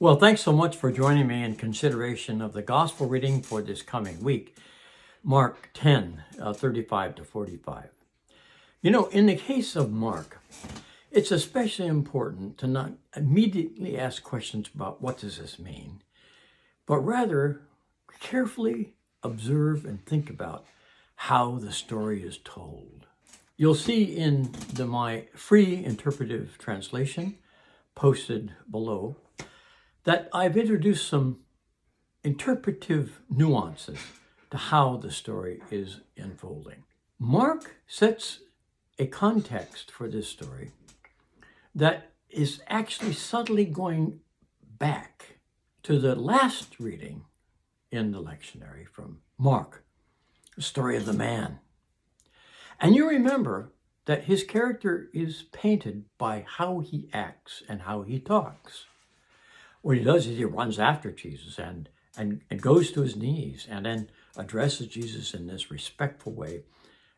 Well, thanks so much for joining me in consideration of the gospel reading for this coming week, Mark 10, 35 to 45. You know, in the case of Mark, it's especially important to not immediately ask questions about what does this mean, but rather carefully observe and think about how the story is told. You'll see in my free interpretive translation posted below that I've introduced some interpretive nuances to how the story is unfolding. Mark sets a context for this story that is actually subtly going back to the last reading in the lectionary from Mark, the story of the man. And you remember that his character is painted by how he acts and how he talks. What he does is he runs after Jesus and goes to his knees and then addresses Jesus in this respectful way.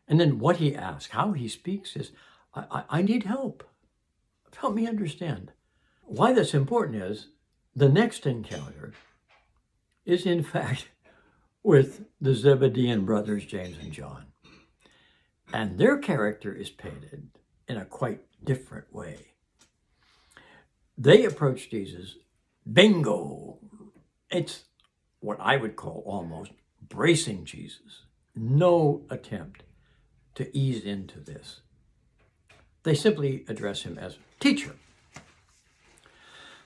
And then what he asks, how he speaks is, I need help. Help me understand. Why that's important is the next encounter is in fact with the Zebedee brothers, James and John. And their character is painted in a quite different way. They approach Jesus. Bingo! It's what I would call almost bracing Jesus. No attempt to ease into this. They simply address him as teacher.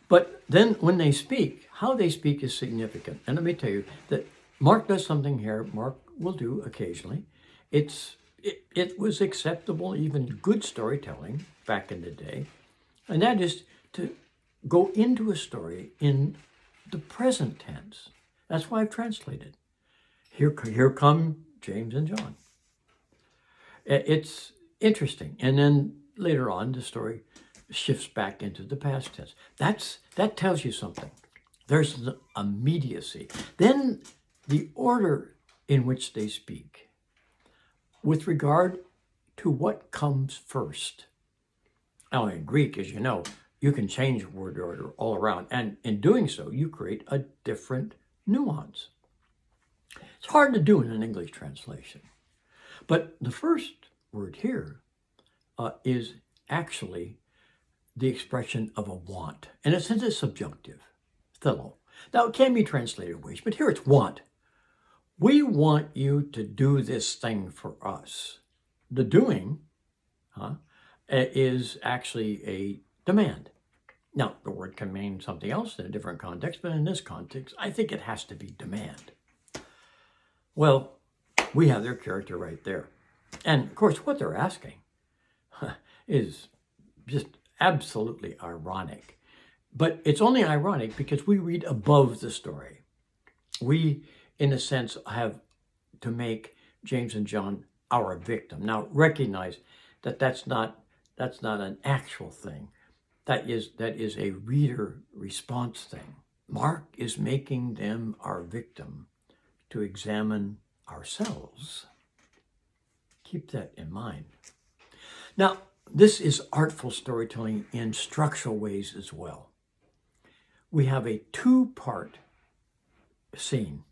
But then when they speak, how they speak is significant. And let me tell you that Mark does something here, Mark will do occasionally. It was acceptable, even good storytelling back in the day. And that is to go into a story in the present tense. That's why I've translated. Here come James and John. It's interesting. And then later on, the story shifts back into the past tense. That tells you something. There's an immediacy. Then the order in which they speak with regard to what comes first. Now in Greek, as you know, you can change word order all around. And in doing so, you create a different nuance. It's hard to do in an English translation. But the first word here is actually the expression of a want. And it's in the subjunctive, thelo. Now, it can be translated wish, but here it's want. We want you to do this thing for us. The doing is actually a demand. Now, the word can mean something else in a different context, but in this context, I think it has to be demand. Well, we have their character right there. And of course, what they're asking is just absolutely ironic. But it's only ironic because we read above the story. We, in a sense, have to make James and John our victim. Now, recognize that that's not an actual thing. That is a reader response thing. Mark is making them our victim to examine ourselves. Keep that in mind. Now, this is artful storytelling in structural ways as well. We have a two-part scene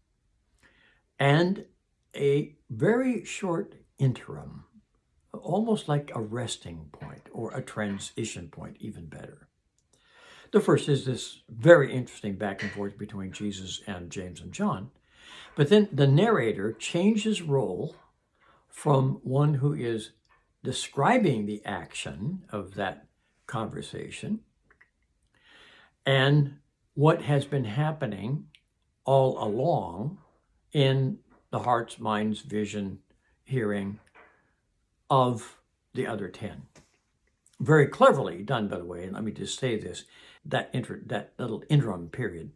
and a very short interim, almost like a resting point or a transition point, even better. The first is this very interesting back and forth between Jesus and James and John. But then the narrator changes role from one who is describing the action of that conversation and what has been happening all along in the heart's, mind's, vision, hearing of the other 10. Very cleverly done, by the way, and let me just say this, that little interim period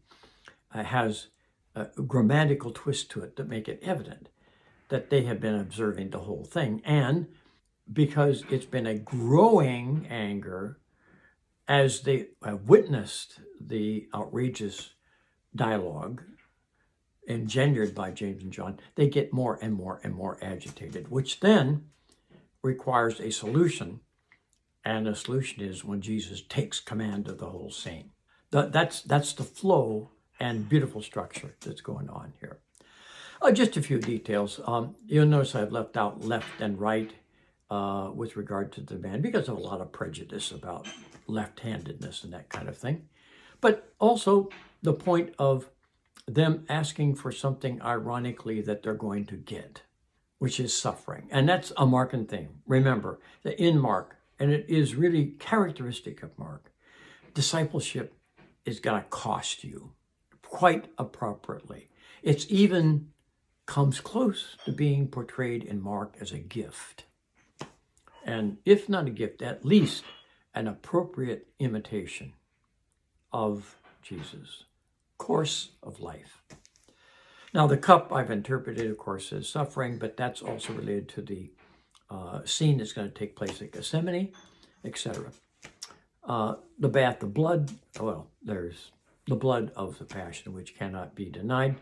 has a grammatical twist to it that make it evident that they have been observing the whole thing. And because it's been a growing anger as they have witnessed the outrageous dialogue engendered by James and John, they get more and more and more agitated, which then requires a solution. And the solution is when Jesus takes command of the whole scene. That's the flow and beautiful structure that's going on here. Just a few details. You'll notice I've left out left and right with regard to the band because of a lot of prejudice about left-handedness and that kind of thing. But also the point of them asking for something ironically that they're going to get, which is suffering. And that's a Markan thing. Remember that in Mark, and it is really characteristic of Mark, discipleship is going to cost you quite appropriately. It's even comes close to being portrayed in Mark as a gift. And if not a gift, at least an appropriate imitation of Jesus' course of life. Now, the cup I've interpreted, of course, as suffering, but that's also related to the scene that's going to take place at Gethsemane, etc. The bath of blood, well, there's the blood of the passion, which cannot be denied.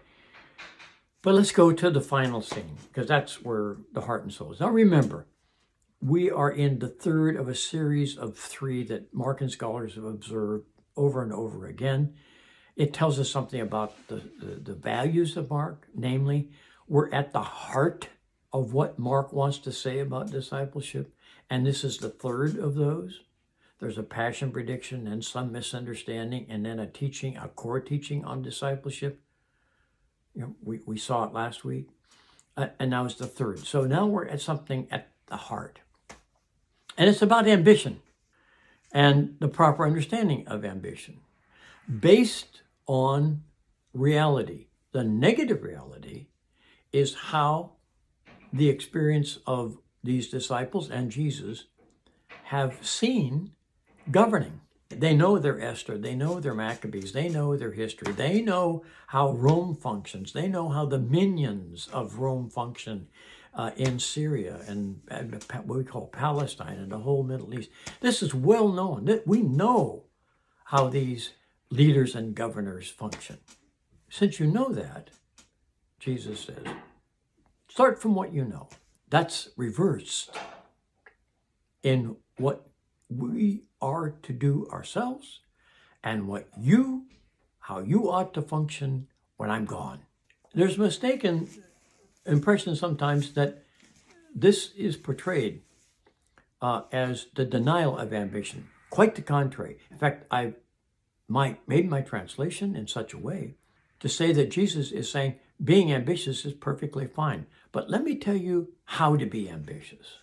But let's go to the final scene, because that's where the heart and soul is. Now, remember, we are in the third of a series of three that Markan scholars have observed over and over again. It tells us something about the values of Mark, namely, we're at the heart of what Mark wants to say about discipleship, and this is the third of those. There's a passion prediction and some misunderstanding, and then a teaching, a core teaching on discipleship. You know, we saw it last week, and now it's the third. So now we're at something at the heart, and it's about ambition and the proper understanding of ambition based on reality. The negative reality is how the experience of these disciples and Jesus have seen governing. They know their Esther, they know their Maccabees, they know their history, they know how Rome functions, they know how the minions of Rome function in Syria and what we call Palestine and the whole Middle East. This is well known. We know how these leaders and governors function. Since you know that, Jesus says, start from what you know. That's reversed in what we are to do ourselves and how you ought to function when I'm gone. There's a mistaken impression sometimes that this is portrayed as the denial of ambition. Quite the contrary. In fact, I've made my translation in such a way to say that Jesus is saying being ambitious is perfectly fine. But let me tell you how to be ambitious.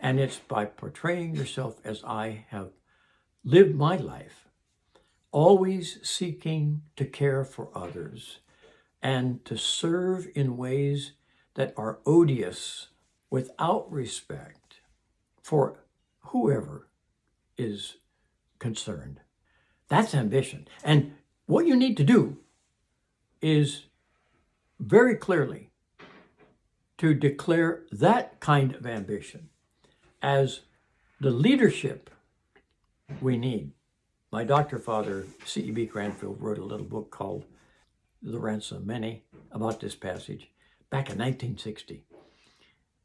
And it's by portraying yourself as I have lived my life, always seeking to care for others and to serve in ways that are odious without respect for whoever is concerned. That's ambition. And what you need to do is very clearly to declare that kind of ambition as the leadership we need. My doctor father, C.E.B. Cranfield, wrote a little book called The Ransom of Many about this passage back in 1960.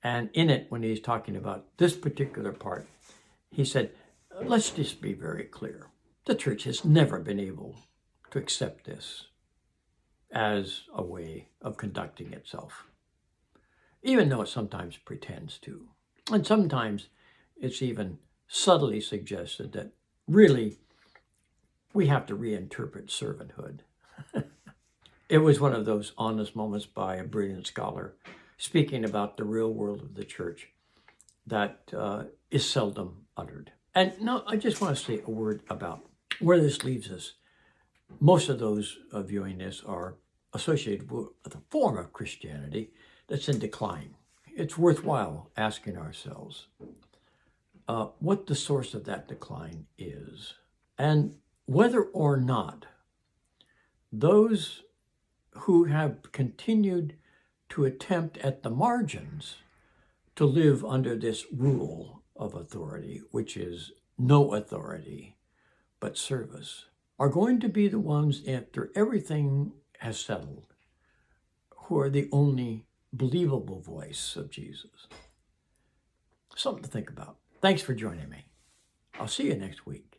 And in it, when he's talking about this particular part, he said, let's just be very clear. The church has never been able to accept this as a way of conducting itself, even though it sometimes pretends to. And sometimes it's even subtly suggested that really we have to reinterpret servanthood. It was one of those honest moments by a brilliant scholar speaking about the real world of the church that is seldom uttered. And now I just want to say a word about where this leaves us. Most of those viewing this are associated with a form of Christianity that's in decline. It's worthwhile asking ourselves what the source of that decline is, and whether or not those who have continued to attempt at the margins to live under this rule of authority, which is no authority but service, are going to be the ones, after everything has settled, who are the only believable voice of Jesus. Something to think about. Thanks for joining me. I'll see you next week.